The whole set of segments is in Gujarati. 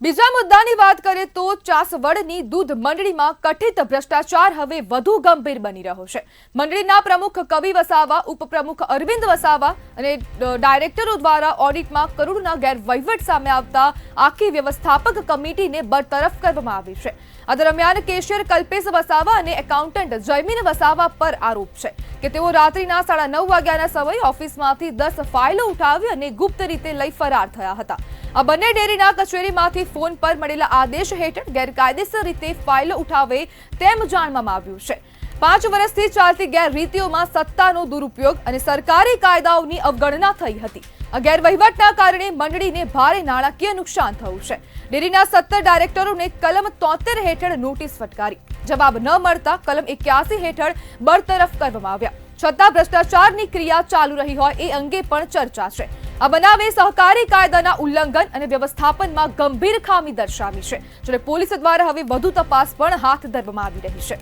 બીજા મુદ્દાની વાત કરીએ તો ચાસવડની દૂધ મંડળીમાં કથિત ભ્રષ્ટાચાર હવે વધુ ગંભીર બની રહ્યો છે। મંડળીના પ્રમુખ કવિ વસાવા, ઉપપ્રમુખ અરવિંદ વસાવા અને ડાયરેક્ટરો દ્વારા ઓડિટમાં કરોડોના ગેરવહીવટ સામે આવતા આખી વ્યવસ્થાપક કમિટીને બરતરફ કરવામાં આવી છે। આ દરમિયાન કેશિયર કલ્પેશ વસાવા અને એકાઉન્ટન્ટ જયમીન વસાવા પર આરોપ છે કે તેઓ રાત્રિના 9:30 વાગ્યાના સમયે ઓફિસમાંથી 10 ફાઇલો ઉઠાવી અને ગુપ્ત રીતે લઈ ફરાર થયા હતા। આ બંને ડેરીના કચેરીમાંથી ફોન પર મળેલા આદેશ હેઠળ ગેરકાયદેસર રીતે ફાઇલો ઉઠાવે તેમ જાણવામાં આવ્યું છે। 5 વર્ષથી ચાલતી ગેરરીતિઓમાં સત્તાનો દુરુપયોગ અને સરકારી કાયદાઓની અવગણના થઈ હતી। આ ગેરવહીવટના કારણે મંડળીને ભારે નાણાકીય નુકસાન થયું છે। ડેરીના 17 ડાયરેક્ટરોને કલમ 73 હેઠળ નોટિસ ફટકારી, જવાબ ન મળતા કલમ 81 હેઠળ બરતરફ કરવામાં આવ્યા। છતાં ભ્રષ્ટાચારની ક્રિયા ચાલુ રહી હોય એ અંગે પણ ચર્ચા છે। આ બનાવે સહકારી કાયદાના ઉલ્લંઘન અને વ્યવસ્થાપનમાં ગંભીર ખામી દર્શાવી છે, જ્યારે પોલીસ દ્વારા હવે વધુ તપાસ પણ હાથ ધરવામાં આવી રહી છે।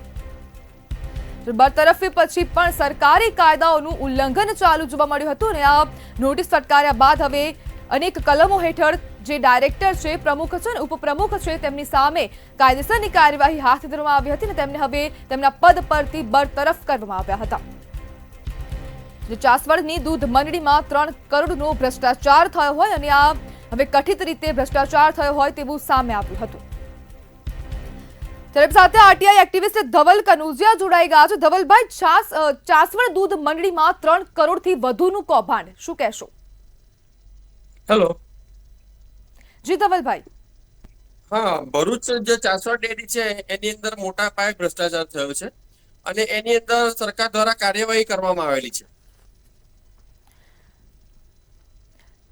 બરતરફી પછી પણ સરકારી કાયદાઓનું ઉલ્લંઘન ચાલુ જોવા મળ્યું હતું અને આ નોટિસ ફટકાર્યા બાદ હવે અનેક કલમો હેઠળ જે ડાયરેક્ટર છે, પ્રમુખ છે અને ઉપપ્રમુખ છે તેમની સામે કાયદેસરની કાર્યવાહી હાથ ધરવામાં આવી હતી અને તેમને હવે તેમના પદ પરથી બરતરફ કરવામાં આવ્યા હતા। ચાસવડની દૂધ મંડળીમાં 3 કરોડનો ભ્રષ્ટાચાર થયો હોય અને આ હવે કથિત રીતે ભ્રષ્ટાચાર થયો હોય તેવું સામે આવ્યું હતું। ત્યારે સાથે આરટીઆઈ એક્ટિવિસ્ટ ધવલ કનોજિયા જોડાઈ ગયા છે। ધવલભાઈ, ચાસવડ દૂધ મંડળીમાં 3 કરોડથી વધુનું કૌભાંડ, શું કહેશો? હેલો જી ધવલભાઈ। હા, ભરૂચ જે ચાસવડ ડેરી છે એની અંદર મોટા પાયે ભ્રષ્ટાચાર થયો છે અને એની અંદર સરકાર દ્વારા કાર્યવાહી કરવામાં આવેલી છે।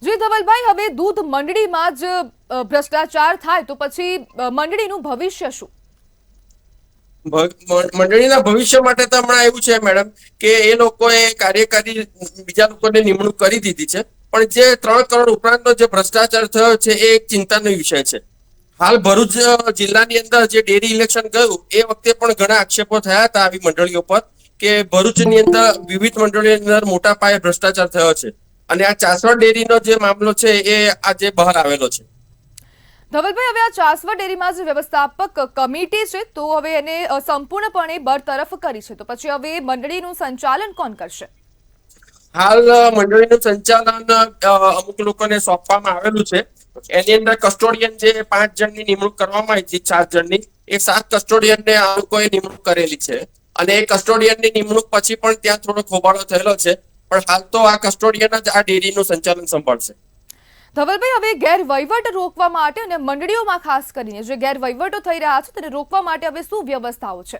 જી ધવલભાઈ, હવે દૂધ મંડળીમાં જ ભ્રષ્ટાચાર થાય તો પછી મંડળીનું ભવિષ્ય શું? મંડળીના ભવિષ્ય માટે તો હમણાં એવું છે મેડમ કે એ લોકોએ કાર્યકારી બીજા લોકોને નિમણૂક કરી દીધી છે, પણ જે 3 કરોડ ઉપરાંતનો જે ભ્રષ્ટાચાર થયો છે એ એક ચિંતાનો વિષય છે। હાલ ભરૂચ જિલ્લાની અંદર જે ડેરી ઇલેક્શન ગયું એ વખતે પણ ઘણા આક્ષેપો થયા હતા આવી મંડળીઓ પર કે ભરૂચની અંદર વિવિધ મંડળીઓની અંદર મોટા પાયે ભ્રષ્ટાચાર થયો છે અને આ ચાસવડ ડેરીનો જે મામલો છે એ આજે બહાર આવેલો છે। ધવલભાઈ, હવે આ ચાસવડ ડેરીમાં જે વ્યવસ્થાપક કમિટી છે તો હવે એને સંપૂર્ણપણે બરતરફ કરી છે, તો પછી હવે મંડળીનું સંચાલન કોણ કરશે? હાલ મંડળીનું સંચાલન અમુક લોકોને સોંપવામાં આવેલું છે। એની અંદર કસ્ટોડિયન જે 5 જણની નિમણૂક કરવામાં આવી હતી, 4 જણની, એ 7 કસ્ટોડિયનને આ લોકોએ નિમણૂક કરેલી છે અને એ કસ્ટોડિયનની નિમણૂક પછી પણ ત્યાં થોડો ખોબાળો થયેલો છે, પણ હાલ તો આ કસ્ટોડિયન જ આ ડેરીનું સંચાલન સંભાળશે। ધવલભાઈ, હવે ગેરવહીવટ રોકવા માટે અને મંડળીઓમાં ખાસ કરીને જે ગેરવહીવટો થઈ રહ્યા છે તેને રોકવા માટે હવે શું વ્યવસ્થાઓ છે?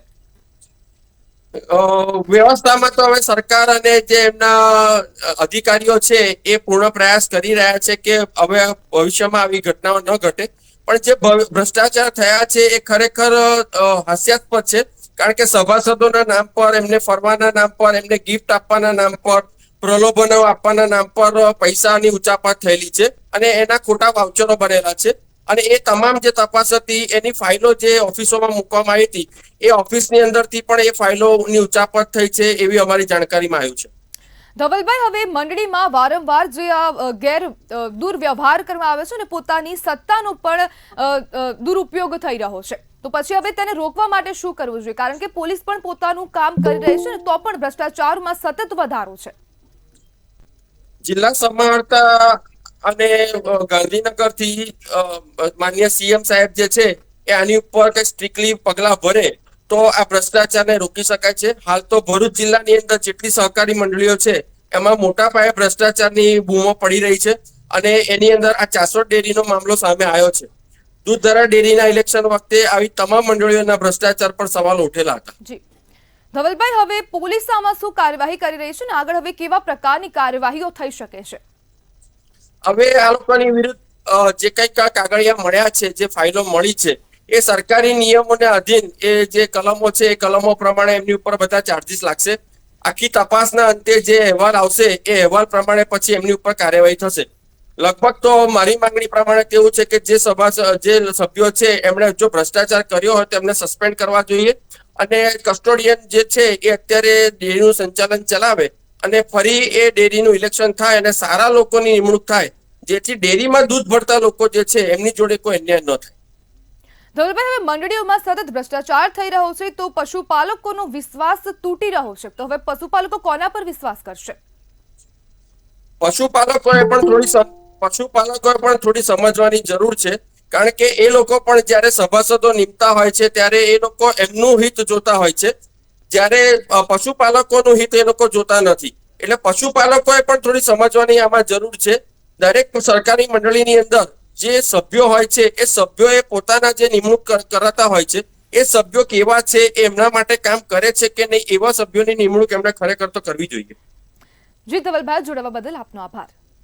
વ્યવસ્થામાં તો હવે સરકાર અને જે એમના અધિકારીઓ છે એ પૂર્ણ પ્રયાસ કરી રહ્યા છે કે હવે ભવિષ્યમાં આવી ઘટનાઓ ન ઘટે, પણ જે ભ્રષ્ટાચાર થયા છે એ ખરેખર હાસ્યાસ્પદ છે, કારણ કે સભાસદોના નામ પર, એમને ફરવાના નામ પર, એમને ગિફ્ટ આપવાના નામ પર, પ્રલોભનો આપવાના નામ પર પૈસાની ઉચાપત થયેલી છે અને એના ખોટા વાઉચરો બનેલા છે અને એ તમામ જે તપાસ હતી એની ફાઇલો જે ઓફિસોમાં મૂકવામાં આવી હતી એ ઓફિસની અંદરથી પણ એ ફાઇલોની ઉચાપત થઈ છે એવી અમારી જાણકારીમાં આવ્યું છે। ધવલભાઈ, હવે મંડળીમાં વારંવાર જે આ દુર્વ્યવહાર કરવામાં આવે છે અને પોતાની સત્તાનો પણ દુરુપયોગ થઈ રહ્યો છે, તો પછી હવે તેને રોકવા માટે શું કરવું જોઈએ? કારણ કે પોલીસ પણ પોતાનું કામ કરી રહી છે તો પણ ભ્રષ્ટાચારમાં સતત વધારો છે। જિલ્લા સમાહર્તા અને ગાંધીનગરથી માનનીય સીએમ સાહેબ જે છે એ આની ઉપર કઈ સ્ટ્રિક્ટલી પગલા ભરે તો આ ભ્રષ્ટાચારને રોકી શકાય છે। હાલ તો ભરૂચ જિલ્લાની અંદર જેટલી સહકારી મંડળીઓ છે એમાં મોટા પાયે ભ્રષ્ટાચારની બૂમો પડી રહી છે અને એની અંદર આ ચાસવડ ડેરીનો મામલો સામે આવ્યો છે। દૂધધરા ડેરીના ઇલેક્શન વખતે આવી તમામ મંડળીઓના ભ્રષ્ટાચાર પર સવાલો ઉઠેલા હતા। જી ધવલભાઈ, હવે પોલીસ આમાં શું કાર્યવાહી કરી રહી છે અને આગળ હવે કેવા પ્રકારની કાર્યવાહીઓ થઈ શકે છે? હવે આ લોકોની વિરુદ્ધ જે કંઈક કાગળિયા મળ્યા છે, જે ફાઇલો મળી છે, એ સરકારી નિયમોને અધીન એ જે કલમો છે એ કલમો પ્રમાણે એમની ઉપર બધા ચાર્જીસ લાગશે। આખી તપાસના અંતે જે અહેવાલ આવશે એ અહેવાલ પ્રમાણે પછી એમની ઉપર કાર્યવાહી થશે। લગભગ તો મારી માંગણી પ્રમાણે કેવું છે કે જે સભ્યો છે એમણે જો ભ્રષ્ટાચાર કર્યો હોય તો એમને સસ્પેન્ડ કરવા જોઈએ અને કસ્ટોડિયન જે છે એ અત્યારે ડેરીનું સંચાલન ચલાવે અને ફરી એ ડેરીનું ઇલેક્શન થાય અને સારા લોકોની નિમણૂક થાય જેથી ડેરીમાં દૂધ ભરતા લોકો જે છે એમની જોડે કોઈ અન્યાય ન થાય. ધવલભાઈ, હવે મંડળીઓમાં સતત ભ્રષ્ટાચાર થઈ રહ્યો છે તો પશુપાલકોનો વિશ્વાસ તૂટી રહ્યો છે, તો હવે પશુપાલકો કોના પર વિશ્વાસ કરશે? પશુપાલકોએ પણ થોડી સમજવાની જરૂર છે, કારણ કે એ લોકો પણ જ્યારે સભાસદો નિમતા હોય છે ત્યારે એ લોકો એમનું હિત જોતા હોય છે, જ્યારે પશુપાલકોનું હિત એ લોકો જોતા નથી. એટલે પશુપાલકોએ પણ થોડી સમજવાની આમાં જરૂર છે. દરેક સરકારી મંડળીની અંદર જે સભ્યો હોય છે એ સભ્યોએ પોતાના જે નિમણૂક કરાતા હોય છે એ સભ્યો કેવા છે, એ એમના માટે કામ કરે છે કે નહીં, એવા સભ્યોની નિમણૂક એમણે ખરેખર તો કરવી જોઈએ. જી ધવલભાઈ, જોડાવા બદલ આપનો આભાર.